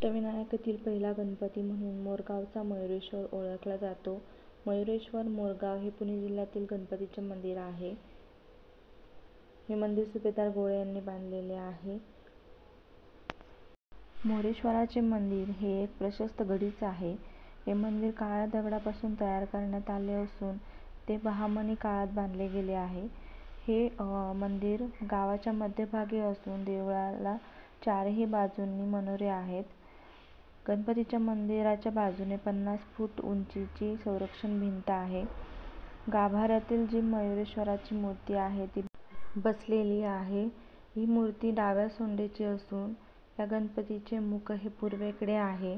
अष्टविनायकातील पहिला गणपती म्हणून मोरगावचा मयुरेश्वर ओळखला जातो. मयुरेश्वर मोरगाव हे पुणे जिल्ह्यातील गणपतीचे मंदिर आहे. हे मंदिर सुभेदार गोळे यांनी बांधलेले आहे. मोरेश्वराचे मंदिर हे एक प्रशस्त गडीच आहे. हे मंदिर काळ्या दगडापासून तयार करण्यात आले असून ते बहामनी काळात बांधले गेले आहे. हे मंदिर गावाच्या मध्यभागी असून देवळाला चारही बाजूंनी मनोरे आहेत. गणपतीच्या मंदिराच्या बाजूने 50 फूट उंचीची संरक्षण भिंत आहे. गाभाऱ्यातील जी मयुरेश्वराची मूर्ती आहे ती बसलेली आहे. ही मूर्ती डाव्या सोंडेची असून या गणपतीचे मुख हे पूर्वेकडे आहे.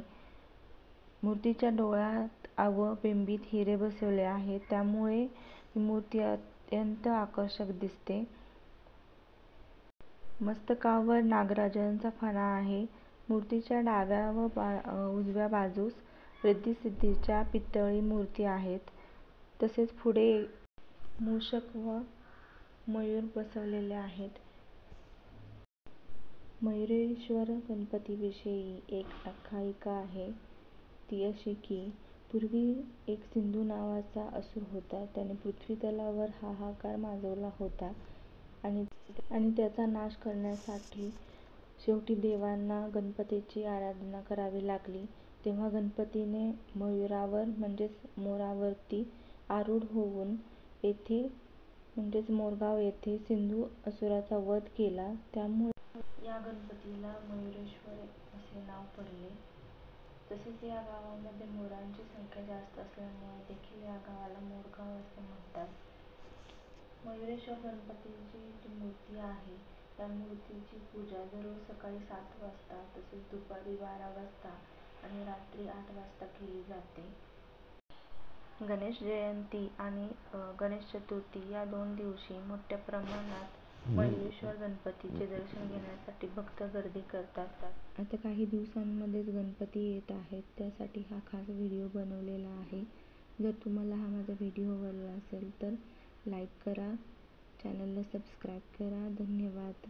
मूर्तीच्या डोळ्यात व बिंबीत हिरे बसवले आहेत, त्यामुळे ही मूर्ती अत्यंत आकर्षक दिसते. मस्तकावर नागराजांचा फणा आहे. मूर्तीच्या डाव्या व उजव्या बाजूस रिद्धी-सिद्धीच्या पितळी मूर्ती आहेत. तसेच पुढे मूषक व मयूर बसवलेले आहेत. मयुरेश्वर गणपतीविषयी एक आख्यायिका आहे. ती अशी की पूर्वी एक सिंधू नावाचा असुर होता. त्याने पृथ्वीतलावर हाहाकार माजवला होता आणि त्याचा नाश करण्यासाठी शेवटी देवांना गणपतीची आराधना करावी लागली. तेव्हा गणपतीने मयुरावर म्हणजेच मोरावरती आरूढ होऊन येथे म्हणजेच मोरगाव येथे सिंधू असुराचा वध केला. त्यामुळे या गणपतीला मयुरेश्वर असे नाव पडले. तसेच या गावामध्ये मोरांची संख्या जास्त असल्यामुळे देखील या गावाला मोरगाव असे म्हणतात. मयुरेश्वर गणपतीची जी मूर्ती आहे त्या मूर्तीची पूजा दररोज सकाळी 7 वाजता, तसेच दुपारी 12 वाजता आणि रात्री 8 वाजता केली जाते. गणेश जयंती आणि गणेश चतुर्थी या 2 दिवशी मोठ्या प्रमाणात मयुरेश्वर गणपतीचे दर्शन घेण्यासाठी भक्त गर्दी करतात. आता काही दिवसांमध्येच गणपती येत आहेत, त्यासाठी हा खास व्हिडिओ बनवलेला आहे. जर तुम्हाला हा माझा व्हिडिओ आवडला असेल तर लाईक करा, चॅनलला सबस्क्राईब करा. धन्यवाद.